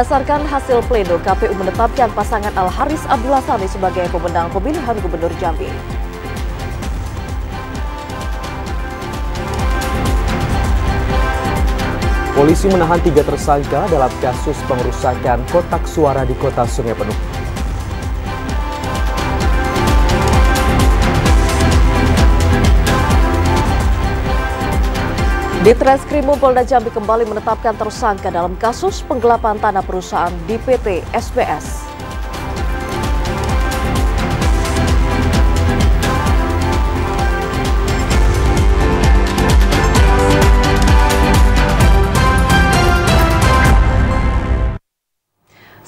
Berdasarkan hasil pleno, KPU menetapkan pasangan Al-Haris Abdullah Tsani sebagai pemenang pemilihan Gubernur Jambi. Polisi menahan 3 tersangka dalam kasus pengerusakan kotak suara di Kota Sungai Penuh. Ditreskrimum Polda Jambi kembali menetapkan tersangka dalam kasus penggelapan tanah perusahaan di PT SBS.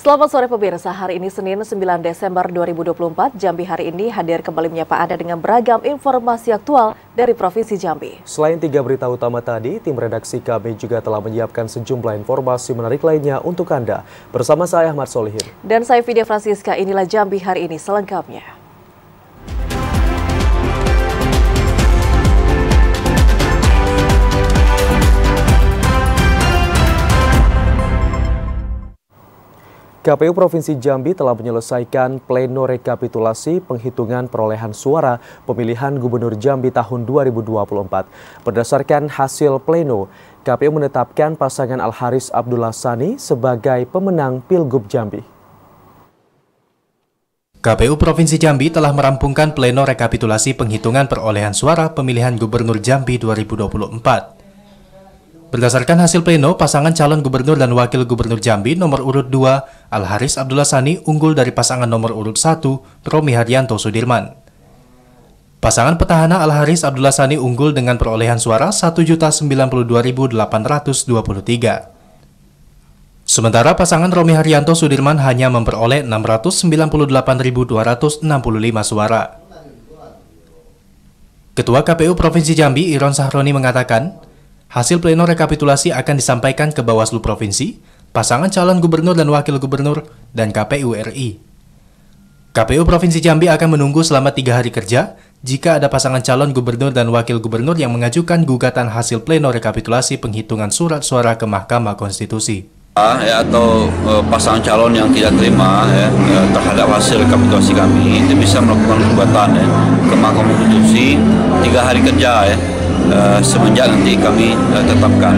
Selamat sore pemirsa, hari ini Senin 9 Desember 2024, Jambi hari ini hadir kembali menyapa Anda dengan beragam informasi aktual dari Provinsi Jambi. Selain 3 berita utama tadi, tim redaksi kami juga telah menyiapkan sejumlah informasi menarik lainnya untuk Anda. Bersama saya Ahmad Solihin. Dan saya Vidya Francisca, inilah Jambi hari ini selengkapnya. KPU Provinsi Jambi telah menyelesaikan pleno rekapitulasi penghitungan perolehan suara pemilihan Gubernur Jambi tahun 2024. Berdasarkan hasil pleno, KPU menetapkan pasangan Al-Haris Abdullah Tsani sebagai pemenang Pilgub Jambi. KPU Provinsi Jambi telah merampungkan pleno rekapitulasi penghitungan perolehan suara pemilihan Gubernur Jambi 2024. Berdasarkan hasil pleno, pasangan calon gubernur dan wakil gubernur Jambi nomor urut 2, Al-Haris Abdullah Tsani unggul dari pasangan nomor urut 1, Romi Haryanto Sudirman. Pasangan petahana Al-Haris Abdullah Tsani unggul dengan perolehan suara 1.092.823. Sementara pasangan Romi Haryanto Sudirman hanya memperoleh 698.265 suara. Ketua KPU Provinsi Jambi, Iron Sahroni mengatakan, hasil pleno rekapitulasi akan disampaikan ke Bawaslu Provinsi, pasangan calon gubernur dan wakil gubernur, dan KPU RI. KPU Provinsi Jambi akan menunggu selama 3 hari kerja jika ada pasangan calon gubernur dan wakil gubernur yang mengajukan gugatan hasil pleno rekapitulasi penghitungan surat suara ke Mahkamah Konstitusi. Atau pasangan calon yang tidak terima terhadap hasil rekapitulasi kami, itu bisa melakukan gugatan ke Mahkamah Konstitusi 3 hari kerja semenjak nanti kami tetapkan.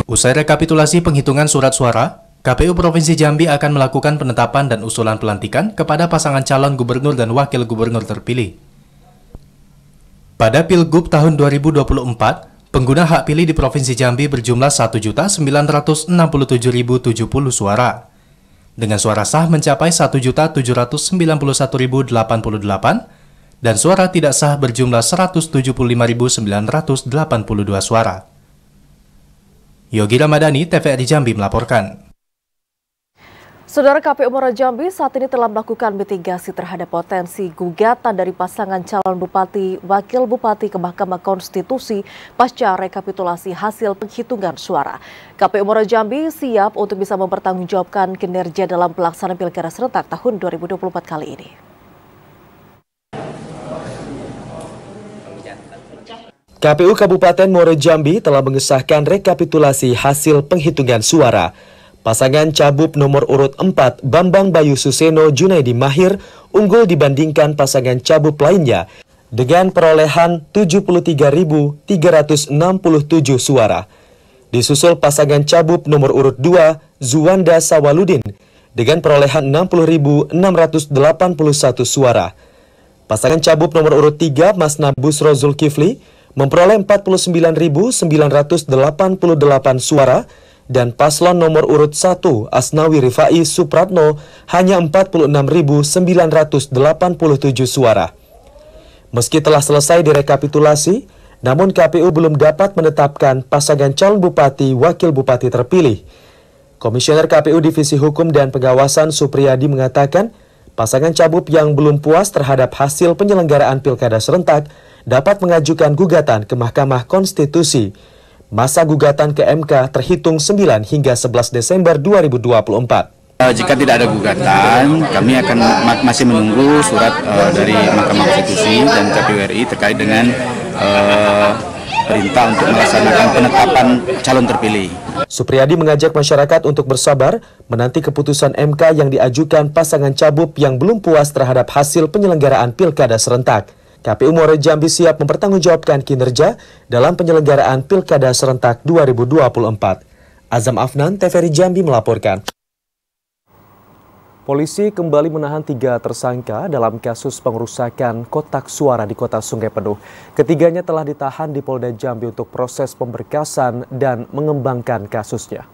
Usai rekapitulasi penghitungan surat suara, KPU Provinsi Jambi akan melakukan penetapan dan usulan pelantikan kepada pasangan calon gubernur dan wakil gubernur terpilih. Pada Pilgub tahun 2024, pengguna hak pilih di Provinsi Jambi berjumlah 1.967.070 suara. Dengan suara sah mencapai 1.791.088 dan suara tidak sah berjumlah 175.982 suara. Yogi Ramadhani, TVRI Jambi melaporkan. Saudara, KPU Muara Jambi saat ini telah melakukan mitigasi terhadap potensi gugatan dari pasangan calon bupati, wakil bupati ke Mahkamah Konstitusi pasca rekapitulasi hasil penghitungan suara. KPU Muara Jambi siap untuk bisa mempertanggungjawabkan kinerja dalam pelaksanaan Pilkada serentak tahun 2024 kali ini. KPU Kabupaten Muara Jambi telah mengesahkan rekapitulasi hasil penghitungan suara. Pasangan Cabup nomor urut 4 Bambang Bayu Suseno Junaidi Mahir unggul dibandingkan pasangan Cabup lainnya dengan perolehan 73.367 suara. Disusul pasangan Cabup nomor urut 2 Zuwanda Sawaludin dengan perolehan 60.681 suara. Pasangan Cabup nomor urut 3 Mas Busro Zulkifli memperoleh 49.988 suara dan paslon nomor urut 1 Asnawi Rifai Supratno hanya 46.987 suara. Meski telah selesai direkapitulasi, namun KPU belum dapat menetapkan pasangan calon bupati wakil bupati terpilih. Komisioner KPU Divisi Hukum dan Pengawasan Supriyadi mengatakan, pasangan Cabup yang belum puas terhadap hasil penyelenggaraan Pilkada serentak dapat mengajukan gugatan ke Mahkamah Konstitusi. Masa gugatan ke MK terhitung 9 hingga 11 Desember 2024. Jika tidak ada gugatan, kami akan masih menunggu surat dari Mahkamah Konstitusi dan KPU RI terkait dengan perintah untuk melaksanakan penetapan calon terpilih. Supriyadi mengajak masyarakat untuk bersabar menanti keputusan MK yang diajukan pasangan Cabup yang belum puas terhadap hasil penyelenggaraan Pilkada serentak. KPU Muara Jambi siap mempertanggungjawabkan kinerja dalam penyelenggaraan Pilkada serentak 2024. Azam Afnan, TVRI Jambi melaporkan. Polisi kembali menahan 3 tersangka dalam kasus pengerusakan kotak suara di Kota Sungai Penuh. Ketiganya telah ditahan di Polda Jambi untuk proses pemberkasan dan mengembangkan kasusnya.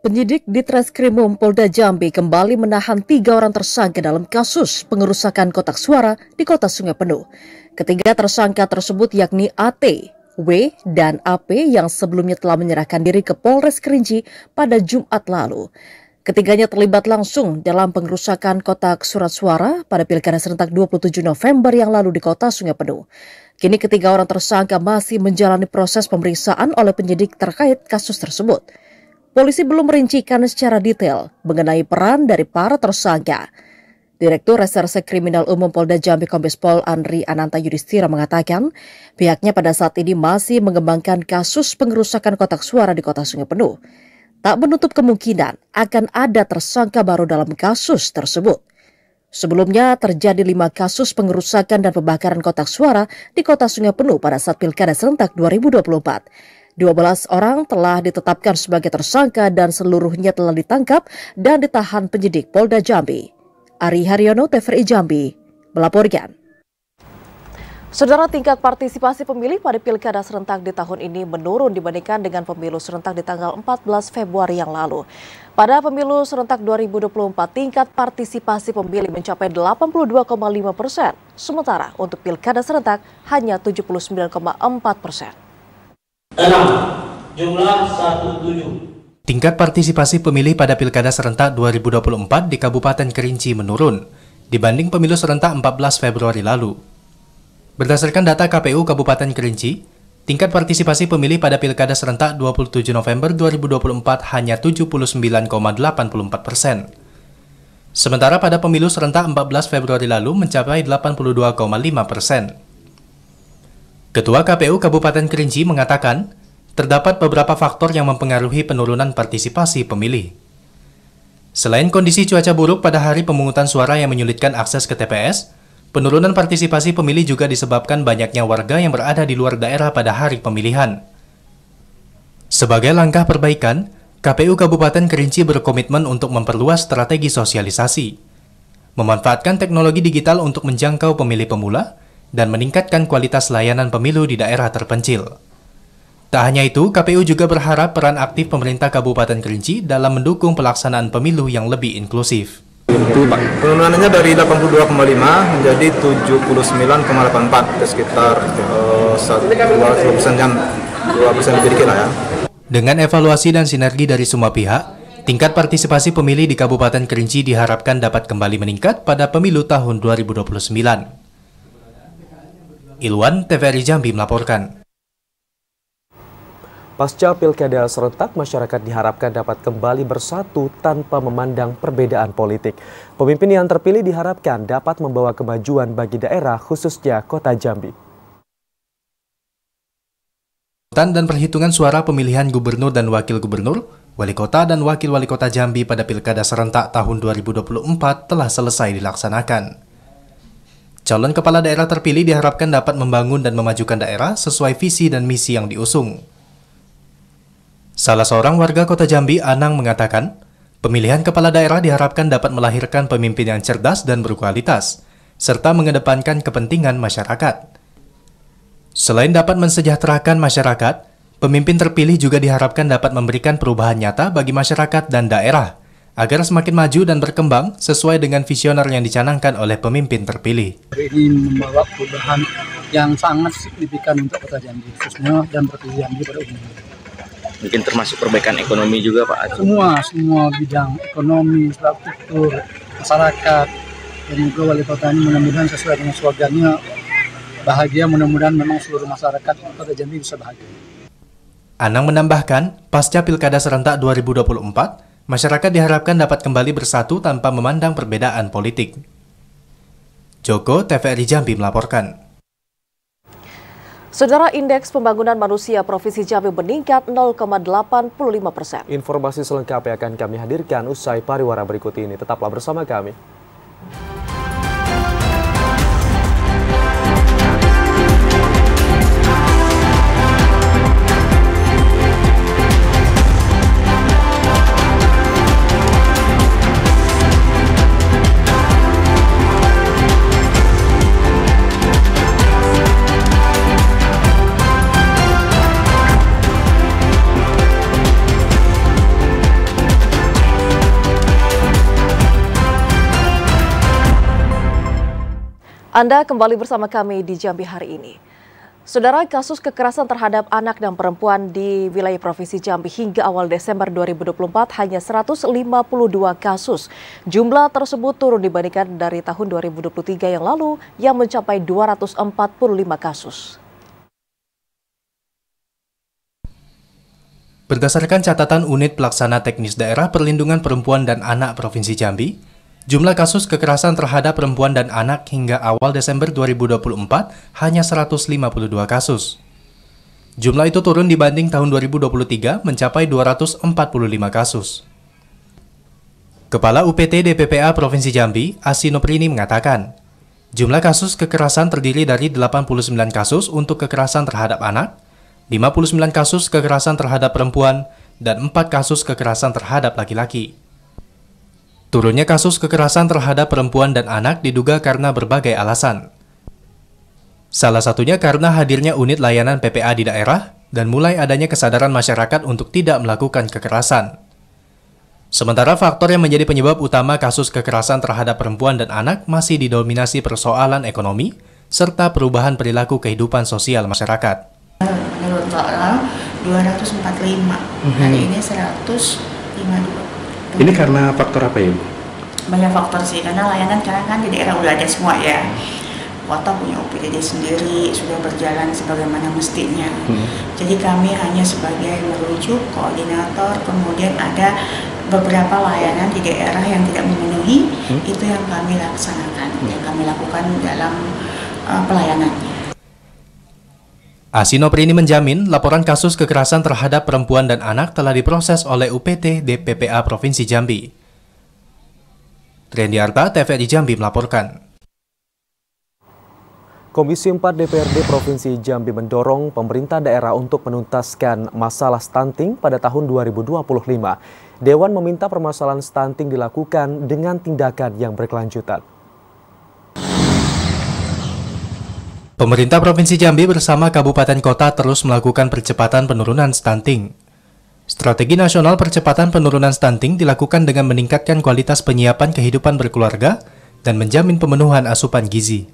Penyidik di Treskrimum Polda Jambi kembali menahan 3 orang tersangka dalam kasus pengerusakan kotak suara di Kota Sungai Penuh. Ketiga tersangka tersebut yakni AT, W, dan AP yang sebelumnya telah menyerahkan diri ke Polres Kerinci pada Jumat lalu. Ketiganya terlibat langsung dalam pengerusakan kotak surat suara pada Pilkada serentak 27 November yang lalu di Kota Sungai Penuh. Kini ketiga orang tersangka masih menjalani proses pemeriksaan oleh penyidik terkait kasus tersebut. Polisi belum merincikan secara detail mengenai peran dari para tersangka. Direktur Reserse Kriminal Umum Polda Jambi Kombes Pol Andri Ananta Yudhistira mengatakan pihaknya pada saat ini masih mengembangkan kasus pengerusakan kotak suara di Kota Sungai Penuh. Tak menutup kemungkinan akan ada tersangka baru dalam kasus tersebut. Sebelumnya terjadi 5 kasus pengerusakan dan pembakaran kotak suara di Kota Sungai Penuh pada saat Pilkada serentak 2024. 12 orang telah ditetapkan sebagai tersangka dan seluruhnya telah ditangkap dan ditahan penyidik Polda Jambi. Ari Haryono, TVRI Jambi, melaporkan. Saudara, tingkat partisipasi pemilih pada Pilkada serentak di tahun ini menurun dibandingkan dengan pemilu serentak di tanggal 14 Februari yang lalu. Pada pemilu serentak 2024, tingkat partisipasi pemilih mencapai 82,5%, sementara untuk Pilkada serentak hanya 79,4%. 6. Jumlah 17. Tingkat partisipasi pemilih pada Pilkada serentak 2024 di Kabupaten Kerinci menurun dibanding pemilu serentak 14 Februari lalu. Berdasarkan data KPU Kabupaten Kerinci, tingkat partisipasi pemilih pada Pilkada serentak 27 November 2024 hanya 79,84%. Sementara pada pemilu serentak 14 Februari lalu mencapai 82,5%. Ketua KPU Kabupaten Kerinci mengatakan, terdapat beberapa faktor yang mempengaruhi penurunan partisipasi pemilih. Selain kondisi cuaca buruk pada hari pemungutan suara yang menyulitkan akses ke TPS, penurunan partisipasi pemilih juga disebabkan banyaknya warga yang berada di luar daerah pada hari pemilihan. Sebagai langkah perbaikan, KPU Kabupaten Kerinci berkomitmen untuk memperluas strategi sosialisasi, memanfaatkan teknologi digital untuk menjangkau pemilih pemula, dan meningkatkan kualitas layanan pemilu di daerah terpencil. Tak hanya itu, KPU juga berharap peran aktif pemerintah Kabupaten Kerinci dalam mendukung pelaksanaan pemilu yang lebih inklusif. Penurunannya dari 82,5 menjadi 79,84, sekitar 2% yang 2% lebih dikit lah ya. Dengan evaluasi dan sinergi dari semua pihak, tingkat partisipasi pemilih di Kabupaten Kerinci diharapkan dapat kembali meningkat pada pemilu tahun 2029. Ilwan, TVRI Jambi melaporkan. Pasca Pilkada serentak, masyarakat diharapkan dapat kembali bersatu tanpa memandang perbedaan politik. Pemimpin yang terpilih diharapkan dapat membawa kemajuan bagi daerah, khususnya Kota Jambi. Dan perhitungan suara pemilihan gubernur dan wakil gubernur, wali kota dan wakil wali kota Jambi pada Pilkada serentak tahun 2024 telah selesai dilaksanakan. Calon kepala daerah terpilih diharapkan dapat membangun dan memajukan daerah sesuai visi dan misi yang diusung. Salah seorang warga Kota Jambi, Anang, mengatakan, pemilihan kepala daerah diharapkan dapat melahirkan pemimpin yang cerdas dan berkualitas, serta mengedepankan kepentingan masyarakat. Selain dapat mensejahterakan masyarakat, pemimpin terpilih juga diharapkan dapat memberikan perubahan nyata bagi masyarakat dan daerah, agar semakin maju dan berkembang sesuai dengan visioner yang dicanangkan oleh pemimpin terpilih. Ini membawa perubahan yang sangat signifikan untuk Kota Jambi, khususnya dan Provinsi Jambi pada umumnya. Mungkin termasuk perbaikan ekonomi juga, Pak? Semua bidang ekonomi, infrastruktur, masyarakat, dan juga wali kota ini mudah-mudahan sesuai dengan slogannya bahagia, mudah-mudahan memang seluruh masyarakat Kota Jambi bisa bahagia. Anang menambahkan, pasca Pilkada serentak 2024, masyarakat diharapkan dapat kembali bersatu tanpa memandang perbedaan politik. Joko, TVRI Jambi melaporkan. Saudara, indeks pembangunan manusia Provinsi Jambi meningkat 0,85%. Informasi selengkapnya akan kami hadirkan usai pariwara berikut ini. Tetaplah bersama kami. Anda kembali bersama kami di Jambi hari ini. Saudara, kasus kekerasan terhadap anak dan perempuan di wilayah Provinsi Jambi hingga awal Desember 2024 hanya 152 kasus. Jumlah tersebut turun dibandingkan dari tahun 2023 yang lalu yang mencapai 245 kasus. Berdasarkan catatan Unit Pelaksana Teknis Daerah Perlindungan Perempuan dan Anak Provinsi Jambi, jumlah kasus kekerasan terhadap perempuan dan anak hingga awal Desember 2024 hanya 152 kasus. Jumlah itu turun dibanding tahun 2023 mencapai 245 kasus. Kepala UPT DPPA Provinsi Jambi, Asino Prini mengatakan, jumlah kasus kekerasan terdiri dari 89 kasus untuk kekerasan terhadap anak, 59 kasus kekerasan terhadap perempuan, dan 4 kasus kekerasan terhadap laki-laki. Turunnya kasus kekerasan terhadap perempuan dan anak diduga karena berbagai alasan. Salah satunya karena hadirnya unit layanan PPA di daerah dan mulai adanya kesadaran masyarakat untuk tidak melakukan kekerasan. Sementara faktor yang menjadi penyebab utama kasus kekerasan terhadap perempuan dan anak masih didominasi persoalan ekonomi serta perubahan perilaku kehidupan sosial masyarakat. Menurut total 245, hari ini 152. Ini karena faktor apa ya, Bu? Banyak faktor sih, karena layanan sekarang kan di daerah udah ada semua ya. Kota punya UPTD sendiri, sudah berjalan sebagaimana mestinya. Jadi kami hanya sebagai merujuk, koordinator, kemudian ada beberapa layanan di daerah yang tidak memenuhi, itu yang kami laksanakan, yang kami lakukan dalam pelayanannya. Asino Prini menjamin laporan kasus kekerasan terhadap perempuan dan anak telah diproses oleh UPT DPPA Provinsi Jambi. Trendy Arta, TVRI Jambi melaporkan. Komisi 4 DPRD Provinsi Jambi mendorong pemerintah daerah untuk menuntaskan masalah stunting pada tahun 2025. Dewan meminta permasalahan stunting dilakukan dengan tindakan yang berkelanjutan. Pemerintah Provinsi Jambi bersama kabupaten kota terus melakukan percepatan penurunan stunting. Strategi nasional percepatan penurunan stunting dilakukan dengan meningkatkan kualitas penyiapan kehidupan berkeluarga dan menjamin pemenuhan asupan gizi.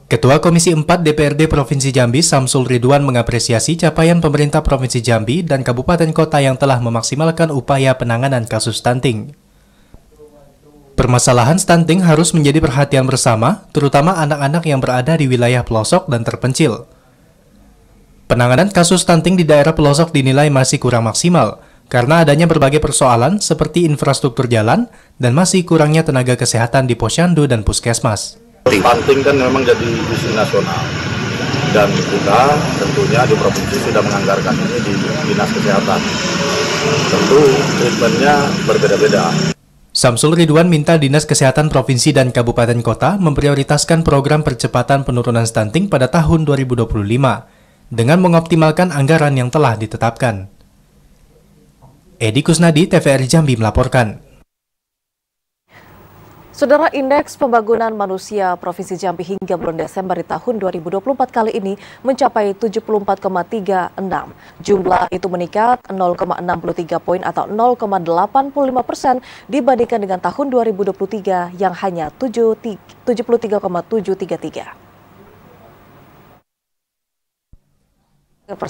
Ketua Komisi 4 DPRD Provinsi Jambi, Samsul Ridwan, mengapresiasi capaian pemerintah Provinsi Jambi dan kabupaten kota yang telah memaksimalkan upaya penanganan kasus stunting. Permasalahan stunting harus menjadi perhatian bersama, terutama anak-anak yang berada di wilayah pelosok dan terpencil. Penanganan kasus stunting di daerah pelosok dinilai masih kurang maksimal, karena adanya berbagai persoalan seperti infrastruktur jalan dan masih kurangnya tenaga kesehatan di posyandu dan puskesmas. Stunting kan memang jadi isu nasional, dan kita tentunya di provinsi sudah menganggarkan ini di Dinas Kesehatan. Tentu treatmentnya berbeda-beda. Samsul Ridwan minta Dinas Kesehatan Provinsi dan Kabupaten Kota memprioritaskan program percepatan penurunan stunting pada tahun 2025 dengan mengoptimalkan anggaran yang telah ditetapkan. Edi Kusnadi, TVRI Jambi melaporkan. Saudara, indeks pembangunan manusia Provinsi Jambi hingga bulan Desember di tahun 2024 kali ini mencapai 74,36. Jumlah itu meningkat 0,63 poin atau 0,85% dibandingkan dengan tahun 2023 yang hanya 73,733.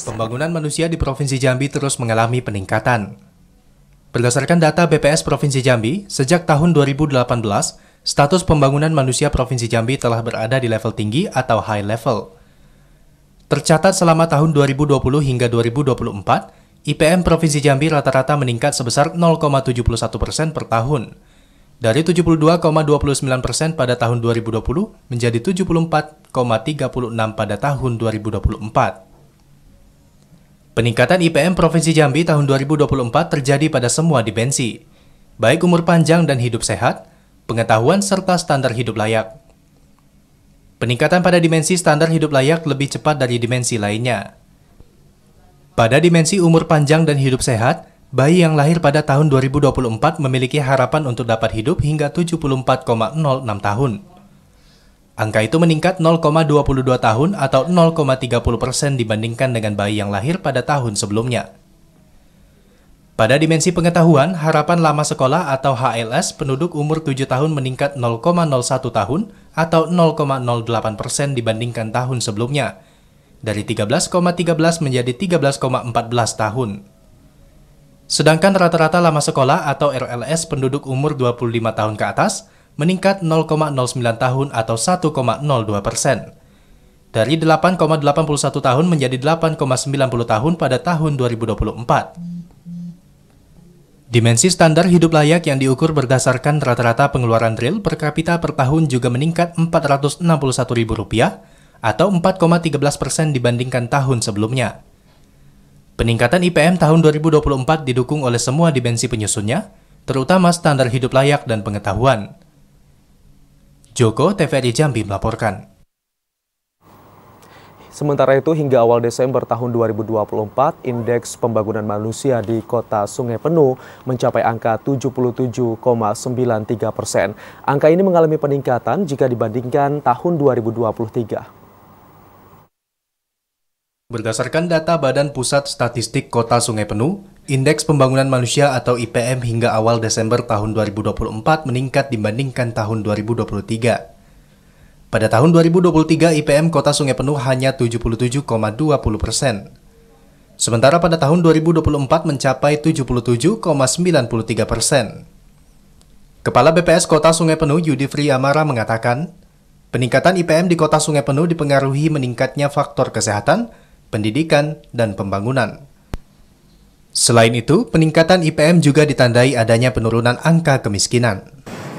Pembangunan manusia di Provinsi Jambi terus mengalami peningkatan. Berdasarkan data BPS Provinsi Jambi, sejak tahun 2018, status pembangunan manusia Provinsi Jambi telah berada di level tinggi atau high level. Tercatat selama tahun 2020 hingga 2024, IPM Provinsi Jambi rata-rata meningkat sebesar 0,71% per tahun. Dari 72,29% pada tahun 2020 menjadi 74,09% pada tahun 2024. Peningkatan IPM Provinsi Jambi tahun 2024 terjadi pada semua dimensi, baik umur panjang dan hidup sehat, pengetahuan serta standar hidup layak. Peningkatan pada dimensi standar hidup layak lebih cepat dari dimensi lainnya. Pada dimensi umur panjang dan hidup sehat, bayi yang lahir pada tahun 2024 memiliki harapan untuk dapat hidup hingga 74,06 tahun. Angka itu meningkat 0,22 tahun atau 0,30% dibandingkan dengan bayi yang lahir pada tahun sebelumnya. Pada dimensi pengetahuan, harapan lama sekolah atau HLS penduduk umur 7 tahun meningkat 0,01 tahun atau 0,08% dibandingkan tahun sebelumnya, dari 13,13 menjadi 13,14 tahun. Sedangkan rata-rata lama sekolah atau RLS penduduk umur 25 tahun ke atas meningkat 0,09 tahun atau 1,02%, dari 8,81 tahun menjadi 8,90 tahun pada tahun 2024. Dimensi standar hidup layak yang diukur berdasarkan rata-rata pengeluaran real per kapita per tahun juga meningkat Rp461.000 atau 4,13% dibandingkan tahun sebelumnya. Peningkatan IPM tahun 2024 didukung oleh semua dimensi penyusunnya, terutama standar hidup layak dan pengetahuan. Joko, TVRI Jambi melaporkan. Sementara itu, hingga awal Desember tahun 2024, indeks pembangunan manusia di Kota Sungai Penuh mencapai angka 77,93%. Angka ini mengalami peningkatan jika dibandingkan tahun 2023. Berdasarkan data Badan Pusat Statistik Kota Sungai Penuh, Indeks Pembangunan Manusia atau IPM hingga awal Desember tahun 2024 meningkat dibandingkan tahun 2023. Pada tahun 2023, IPM Kota Sungai Penuh hanya 77,20%. Sementara pada tahun 2024 mencapai 77,93%. Kepala BPS Kota Sungai Penuh Yudifri Amara mengatakan, peningkatan IPM di Kota Sungai Penuh dipengaruhi meningkatnya faktor kesehatan, pendidikan, dan pembangunan. Selain itu, peningkatan IPM juga ditandai adanya penurunan angka kemiskinan.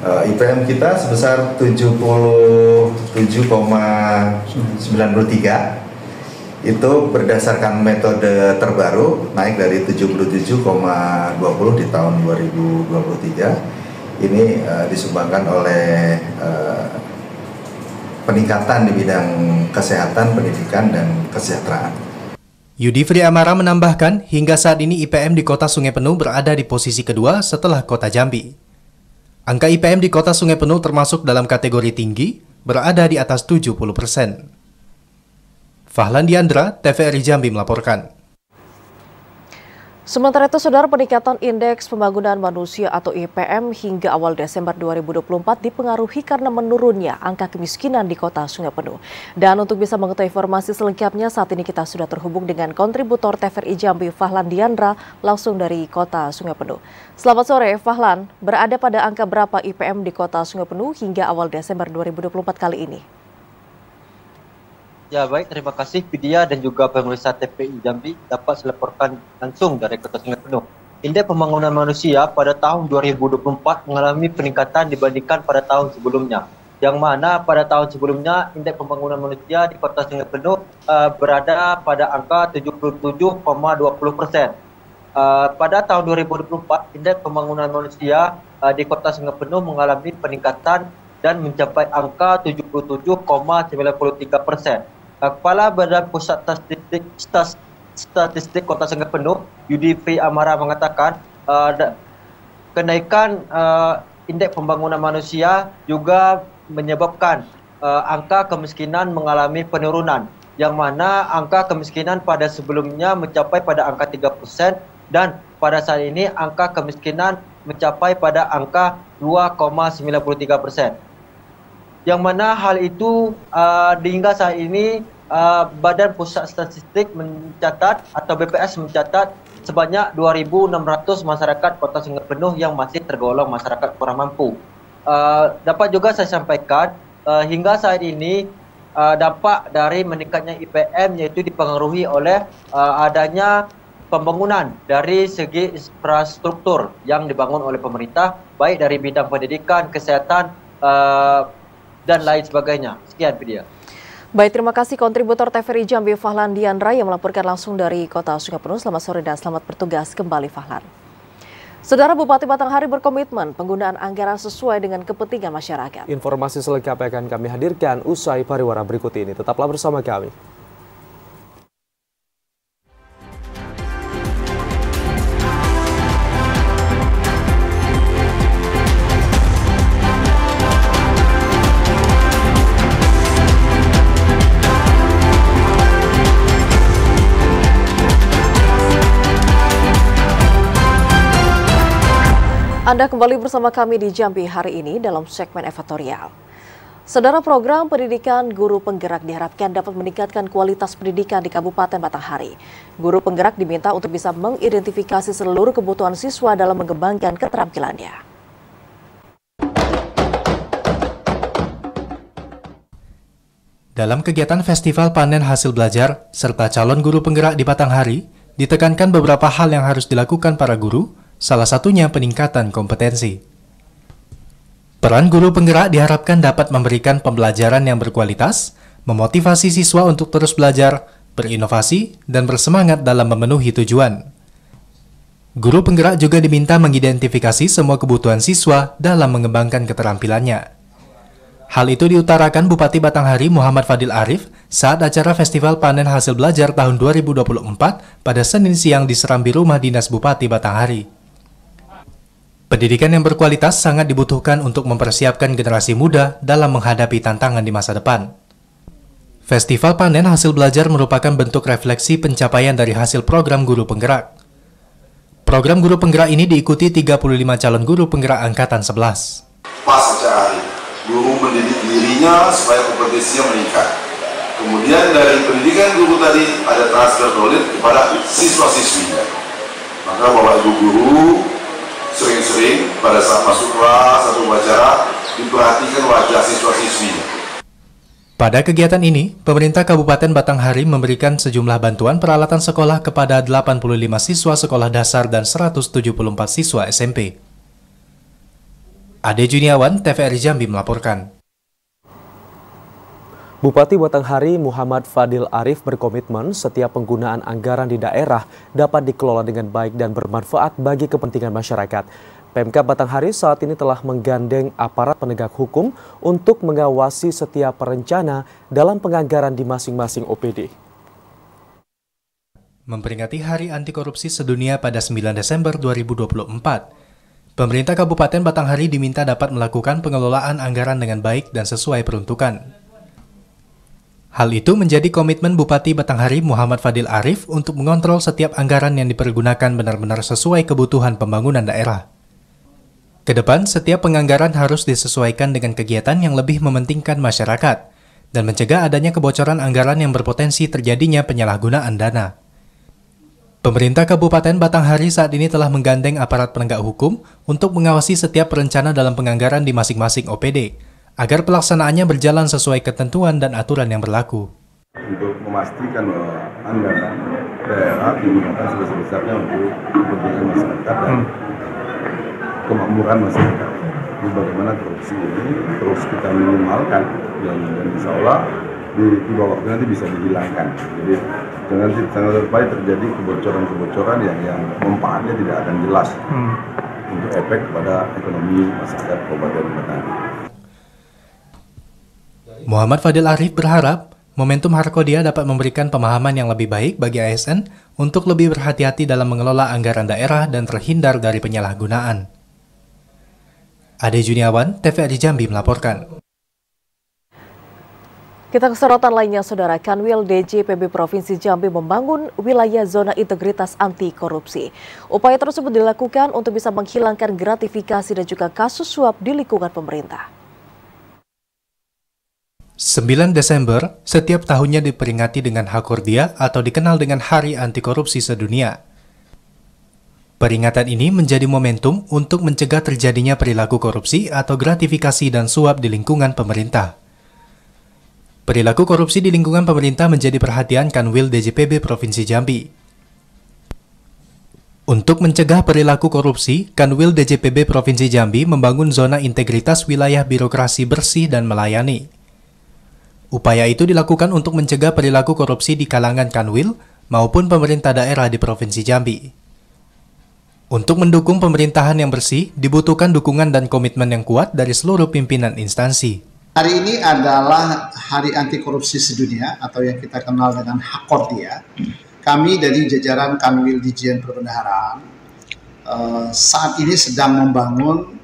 IPM kita sebesar 77,93, itu berdasarkan metode terbaru, naik dari 77,20 di tahun 2023. Ini disumbangkan oleh peningkatan di bidang kesehatan, pendidikan, dan kesejahteraan. Yudifri Amara menambahkan, hingga saat ini IPM di Kota Sungai Penuh berada di posisi kedua setelah Kota Jambi. Angka IPM di Kota Sungai Penuh termasuk dalam kategori tinggi, berada di atas 70%. Fahlan Diandra, TVRI Jambi melaporkan. Sementara itu, Saudara, peningkatan Indeks Pembangunan Manusia atau IPM hingga awal Desember 2024 dipengaruhi karena menurunnya angka kemiskinan di Kota Sungai Penuh. Dan untuk bisa mengetahui informasi selengkapnya, saat ini kita sudah terhubung dengan kontributor TVRI Jambi, Fahlan Diandra, langsung dari Kota Sungai Penuh. Selamat sore, Fahlan. Berada pada angka berapa IPM di Kota Sungai Penuh hingga awal Desember 2024 kali ini? Ya baik, terima kasih Vidya dan juga pemirsa TVRI Jambi dapat saya laporkan langsung dari Kota Sungai Penuh. Indeks Pembangunan Manusia pada tahun 2024 mengalami peningkatan dibandingkan pada tahun sebelumnya. Yang mana pada tahun sebelumnya Indeks Pembangunan Manusia di Kota Sungai Penuh berada pada angka 77,20%. Pada tahun 2024, Indeks Pembangunan Manusia di Kota Sungai Penuh mengalami peningkatan dan mencapai angka 77,93%. Kepala Badan Pusat Statistik Kota Sungai Penuh, Yudifri Amara mengatakan kenaikan Indeks Pembangunan Manusia juga menyebabkan angka kemiskinan mengalami penurunan, yang mana angka kemiskinan pada sebelumnya mencapai pada angka 3% dan pada saat ini angka kemiskinan mencapai pada angka 2,93%. Yang mana hal itu hingga saat ini Badan Pusat Statistik mencatat atau BPS mencatat sebanyak 2.600 masyarakat Kota Sungai Penuh yang masih tergolong masyarakat kurang mampu. Dapat juga saya sampaikan hingga saat ini dampak dari meningkatnya IPM yaitu dipengaruhi oleh adanya pembangunan dari segi infrastruktur yang dibangun oleh pemerintah, baik dari bidang pendidikan, kesehatan, dan lain sebagainya. Sekian, Vidya. Baik, terima kasih kontributor TVRI Jambi Fahlan Diandra yang melaporkan langsung dari Kota Sungai Penuh. Selamat sore dan selamat bertugas kembali Fahlan. Saudara, Bupati Batanghari berkomitmen penggunaan anggaran sesuai dengan kepentingan masyarakat. Informasi selengkapnya akan kami hadirkan usai pariwara berikut ini. Tetaplah bersama kami. Anda kembali bersama kami di Jambi hari ini dalam segmen editorial. Saudara, program pendidikan guru penggerak diharapkan dapat meningkatkan kualitas pendidikan di Kabupaten Batanghari. Guru penggerak diminta untuk bisa mengidentifikasi seluruh kebutuhan siswa dalam mengembangkan keterampilannya. Dalam kegiatan Festival Panen Hasil Belajar serta calon guru penggerak di Batanghari, ditekankan beberapa hal yang harus dilakukan para guru, salah satunya peningkatan kompetensi. Peran guru penggerak diharapkan dapat memberikan pembelajaran yang berkualitas, memotivasi siswa untuk terus belajar, berinovasi, dan bersemangat dalam memenuhi tujuan. Guru penggerak juga diminta mengidentifikasi semua kebutuhan siswa dalam mengembangkan keterampilannya. Hal itu diutarakan Bupati Batanghari Muhammad Fadil Arif saat acara Festival Panen Hasil Belajar tahun 2024 pada Senin siang di Serambi Rumah Dinas Bupati Batanghari. Pendidikan yang berkualitas sangat dibutuhkan untuk mempersiapkan generasi muda dalam menghadapi tantangan di masa depan. Festival Panen Hasil Belajar merupakan bentuk refleksi pencapaian dari hasil program guru penggerak. Program guru penggerak ini diikuti 35 calon guru penggerak angkatan 11. Pas acara hari, guru mendidik dirinya supaya kompetensinya meningkat. Kemudian dari pendidikan guru tadi ada transfer knowledge kepada siswa-siswinya. Maka Bapak Ibu guru sering-sering pada saat masuk kelas atau upacara diperhatikan wajah siswa-siswinya. Pada kegiatan ini, pemerintah Kabupaten Batanghari memberikan sejumlah bantuan peralatan sekolah kepada 85 siswa sekolah dasar dan 174 siswa SMP. Ade Juniawan, TVRI Jambi melaporkan. Bupati Batanghari Muhammad Fadil Arif berkomitmen setiap penggunaan anggaran di daerah dapat dikelola dengan baik dan bermanfaat bagi kepentingan masyarakat. Pemkab Batanghari saat ini telah menggandeng aparat penegak hukum untuk mengawasi setiap perencana dalam penganggaran di masing-masing OPD. Memperingati Hari Anti Korupsi Sedunia pada 9 Desember 2024, pemerintah Kabupaten Batanghari diminta dapat melakukan pengelolaan anggaran dengan baik dan sesuai peruntukan. Hal itu menjadi komitmen Bupati Batanghari Muhammad Fadil Arif untuk mengontrol setiap anggaran yang dipergunakan benar-benar sesuai kebutuhan pembangunan daerah. Kedepan, setiap penganggaran harus disesuaikan dengan kegiatan yang lebih mementingkan masyarakat dan mencegah adanya kebocoran anggaran yang berpotensi terjadinya penyalahgunaan dana. Pemerintah Kabupaten Batanghari saat ini telah menggandeng aparat penegak hukum untuk mengawasi setiap perencana dalam penganggaran di masing-masing OPD, agar pelaksanaannya berjalan sesuai ketentuan dan aturan yang berlaku. Untuk memastikan bahwa anggaran daerah digunakan sebesar-besarnya untuk kepentingan masyarakat dan kemakmuran masyarakat. Jadi bagaimana korupsi ini terus kita minimalkan dan insya Allah di tiba waktu nanti bisa dihilangkan. Jadi jangan sampai terjadi kebocoran-kebocoran yang manfaatnya tidak akan jelas untuk efek kepada ekonomi masyarakat Kabupaten Batanghari. Muhammad Fadil Arif berharap momentum Harkodia dapat memberikan pemahaman yang lebih baik bagi ASN untuk lebih berhati-hati dalam mengelola anggaran daerah dan terhindar dari penyalahgunaan. Ade Juniawan, TVRI Jambi melaporkan. Kita ke sorotan lainnya, Saudara. Kanwil DJPB Provinsi Jambi membangun wilayah zona integritas anti korupsi. Upaya tersebut dilakukan untuk bisa menghilangkan gratifikasi dan juga kasus suap di lingkungan pemerintah. 9 Desember setiap tahunnya diperingati dengan Hakordia atau dikenal dengan Hari Anti Korupsi Sedunia. Peringatan ini menjadi momentum untuk mencegah terjadinya perilaku korupsi atau gratifikasi dan suap di lingkungan pemerintah. Perilaku korupsi di lingkungan pemerintah menjadi perhatian Kanwil DJPB Provinsi Jambi. Untuk mencegah perilaku korupsi, Kanwil DJPB Provinsi Jambi membangun zona integritas wilayah birokrasi bersih dan melayani. Upaya itu dilakukan untuk mencegah perilaku korupsi di kalangan Kanwil maupun pemerintah daerah di Provinsi Jambi. Untuk mendukung pemerintahan yang bersih, dibutuhkan dukungan dan komitmen yang kuat dari seluruh pimpinan instansi. Hari ini adalah Hari Anti Korupsi Sedunia atau yang kita kenal dengan Hakordia. Kami dari jajaran Kanwil Ditjen Perbendaharaan saat ini sedang membangun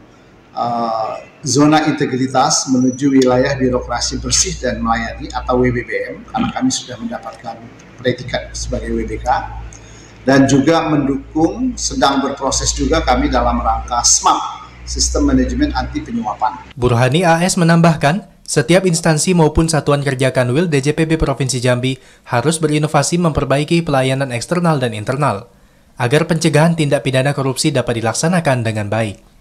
zona integritas menuju wilayah birokrasi bersih dan melayani atau WBBM, karena kami sudah mendapatkan predikat sebagai WBK, dan juga mendukung, sedang berproses juga kami dalam rangka SMAP, Sistem Manajemen Anti Penyuapan. Burhani AS menambahkan, setiap instansi maupun satuan kerja Kanwil DJPB Provinsi Jambi harus berinovasi memperbaiki pelayanan eksternal dan internal, agar pencegahan tindak pidana korupsi dapat dilaksanakan dengan baik.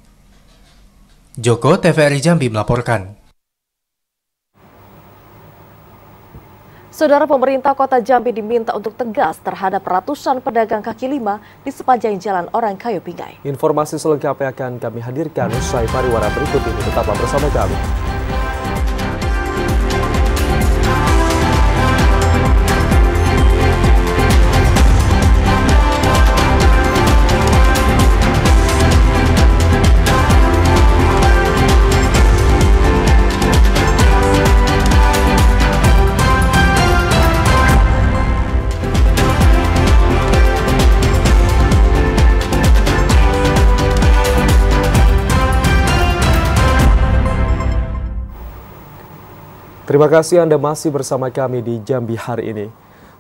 Joko, TVRI Jambi melaporkan. Saudara, pemerintah Kota Jambi diminta untuk tegas terhadap ratusan pedagang kaki lima di sepanjang Jalan Orang Kayu Pingai. Informasi selengkapnya akan kami hadirkan usai pariwara berikut ini. Tetaplah bersama kami. Terima kasih Anda masih bersama kami di Jambi hari ini.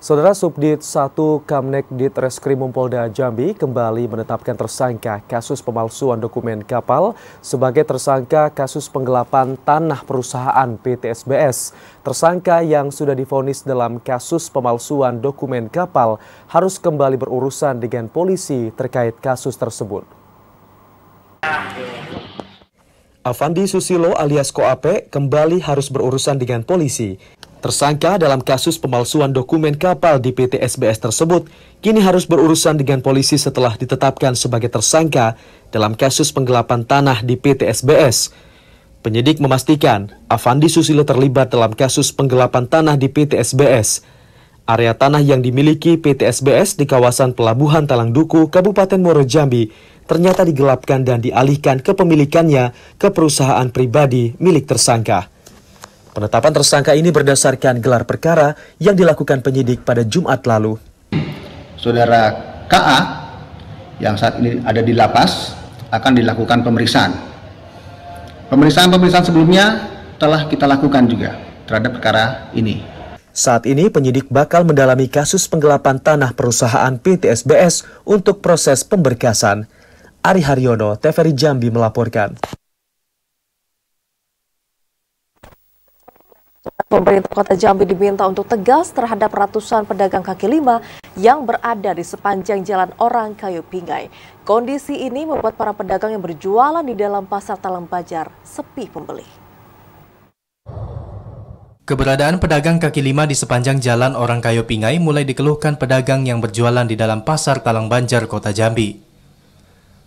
Saudara, Subdit 1 Kamnekdit Reskrimum Polda Jambi kembali menetapkan tersangka kasus pemalsuan dokumen kapal sebagai tersangka kasus penggelapan tanah perusahaan PT SBS. Tersangka yang sudah divonis dalam kasus pemalsuan dokumen kapal harus kembali berurusan dengan polisi terkait kasus tersebut. Avandi Susilo alias Koape kembali harus berurusan dengan polisi. Tersangka dalam kasus pemalsuan dokumen kapal di PT SBS tersebut kini harus berurusan dengan polisi setelah ditetapkan sebagai tersangka dalam kasus penggelapan tanah di PT SBS. Penyidik memastikan Avandi Susilo terlibat dalam kasus penggelapan tanah di PT SBS. Area tanah yang dimiliki PT SBS di kawasan Pelabuhan Talangduku, Kabupaten Muaro Jambi ternyata digelapkan dan dialihkan kepemilikannya ke perusahaan pribadi milik tersangka. Penetapan tersangka ini berdasarkan gelar perkara yang dilakukan penyidik pada Jumat lalu. Saudara KA yang saat ini ada di lapas akan dilakukan pemeriksaan. Pemeriksaan sebelumnya telah kita lakukan juga terhadap perkara ini. Saat ini penyidik bakal mendalami kasus penggelapan tanah perusahaan PT SBS untuk proses pemberkasan. Ari Haryono, TVRI Jambi melaporkan. Pemerintah Kota Jambi diminta untuk tegas terhadap ratusan pedagang kaki lima yang berada di sepanjang Jalan Orang Kayu Pingai. Kondisi ini membuat para pedagang yang berjualan di dalam Pasar Talangbajar sepi pembeli. Keberadaan pedagang kaki lima di sepanjang Jalan Orang Kayu Pingai mulai dikeluhkan pedagang yang berjualan di dalam Pasar Talangbajar, Kota Jambi.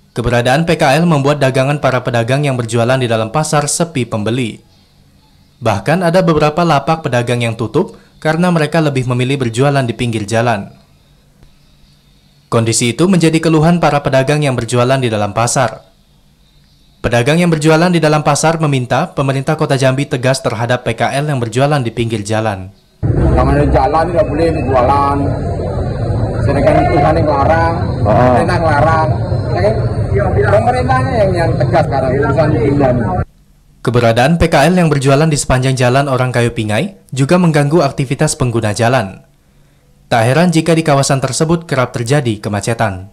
Keberadaan PKL membuat dagangan para pedagang yang berjualan di dalam pasar sepi pembeli. Bahkan ada beberapa lapak pedagang yang tutup karena mereka lebih memilih berjualan di pinggir jalan. Kondisi itu menjadi keluhan para pedagang yang berjualan di dalam pasar. Pedagang yang berjualan di dalam pasar meminta pemerintah Kota Jambi tegas terhadap PKL yang berjualan di pinggir jalan. Namanya jalan tidak boleh berjualan. Sedangkan itu kan yang larang, pemerintah larang. Pemerintahnya yang tegas karena urusan pindahan. Keberadaan PKL yang berjualan di sepanjang Jalan Orang Kayu Pingai juga mengganggu aktivitas pengguna jalan. Tak heran jika di kawasan tersebut kerap terjadi kemacetan.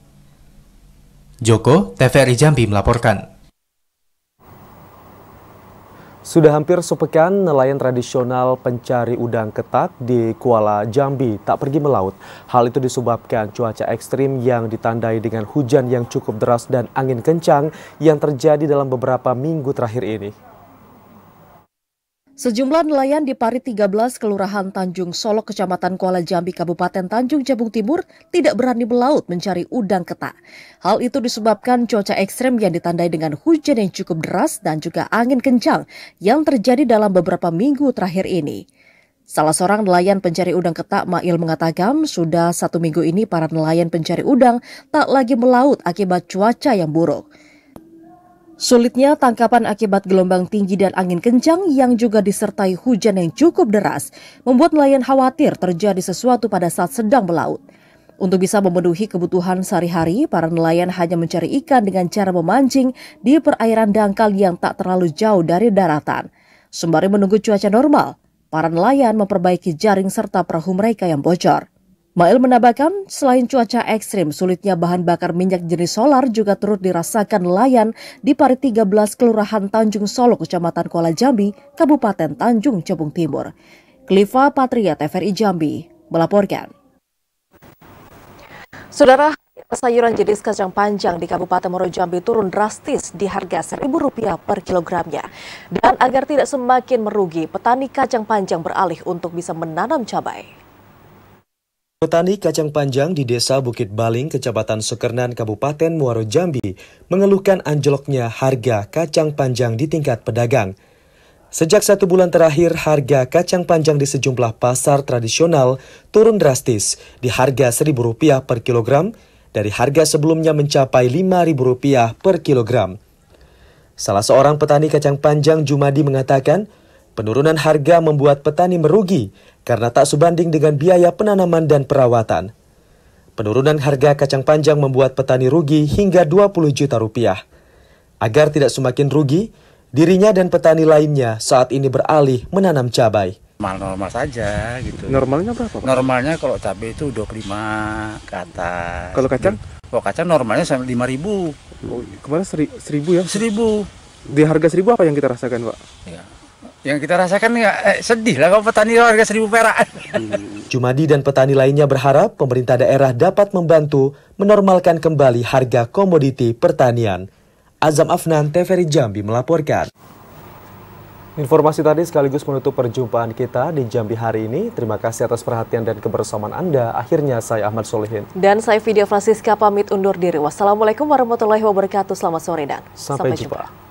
Joko, TVRI Jambi melaporkan. Sudah hampir sepekan, nelayan tradisional pencari udang ketak di Kuala Jambi tak pergi melaut. Hal itu disebabkan cuaca ekstrim yang ditandai dengan hujan yang cukup deras dan angin kencang yang terjadi dalam beberapa minggu terakhir ini. Sejumlah nelayan di Parit 13 Kelurahan Tanjung Solok, Kecamatan Kuala Jambi, Kabupaten Tanjung Jabung Timur tidak berani melaut mencari udang ketak. Hal itu disebabkan cuaca ekstrem yang ditandai dengan hujan yang cukup deras dan juga angin kencang yang terjadi dalam beberapa minggu terakhir ini. Salah seorang nelayan pencari udang Ketak, Mail, mengatakan sudah 1 minggu ini para nelayan pencari udang tak lagi melaut akibat cuaca yang buruk. Sulitnya tangkapan akibat gelombang tinggi dan angin kencang yang juga disertai hujan yang cukup deras membuat nelayan khawatir terjadi sesuatu pada saat sedang melaut. Untuk bisa memenuhi kebutuhan sehari-hari, para nelayan hanya mencari ikan dengan cara memancing di perairan dangkal yang tak terlalu jauh dari daratan. Sembari menunggu cuaca normal, para nelayan memperbaiki jaring serta perahu mereka yang bocor. Mail menambahkan, selain cuaca ekstrim, sulitnya bahan bakar minyak jenis solar juga turut dirasakan nelayan di Pari 13, Kelurahan Tanjung Solo, Kecamatan Kuala Jambi, Kabupaten Tanjung Jabung Timur. Kliva Patria, TVRI Jambi, melaporkan. Saudara, sayuran jenis kacang panjang di Kabupaten Muaro Jambi turun drastis di harga Rp1.000 per kilogramnya. Dan agar tidak semakin merugi, petani kacang panjang beralih untuk bisa menanam cabai. Petani kacang panjang di Desa Bukit Baling, Kecamatan Sukernan, Kabupaten Muaro Jambi, mengeluhkan anjloknya harga kacang panjang di tingkat pedagang. Sejak 1 bulan terakhir, harga kacang panjang di sejumlah pasar tradisional turun drastis di harga Rp1.000 per kilogram dari harga sebelumnya mencapai Rp5.000 per kilogram. Salah seorang petani kacang panjang, Jumadi, mengatakan penurunan harga membuat petani merugi karena tak sebanding dengan biaya penanaman dan perawatan. Penurunan harga kacang panjang membuat petani rugi hingga Rp20 juta. Agar tidak semakin rugi, dirinya dan petani lainnya saat ini beralih menanam cabai. Normal saja gitu. Normalnya berapa, Pak? Normalnya kalau cabai itu 25 ke atas. Kalau kacang? Kalau kacang normalnya sampai 5.000. Oh, kemarin 1.000 ya? 1.000. Di harga 1.000 apa yang kita rasakan, Pak? Ya. Yang kita rasakan ya sedih lah kalau petani harga 1.000 perak. Jumadi dan petani lainnya berharap pemerintah daerah dapat membantu menormalkan kembali harga komoditi pertanian. Azam Afnan, TVRI Jambi melaporkan. Informasi tadi sekaligus menutup perjumpaan kita di Jambi hari ini. Terima kasih atas perhatian dan kebersamaan Anda. Akhirnya saya Ahmad Solihin. Dan saya Vidya Francisca pamit undur diri. Wassalamualaikum warahmatullahi wabarakatuh. Selamat sore dan sampai jumpa.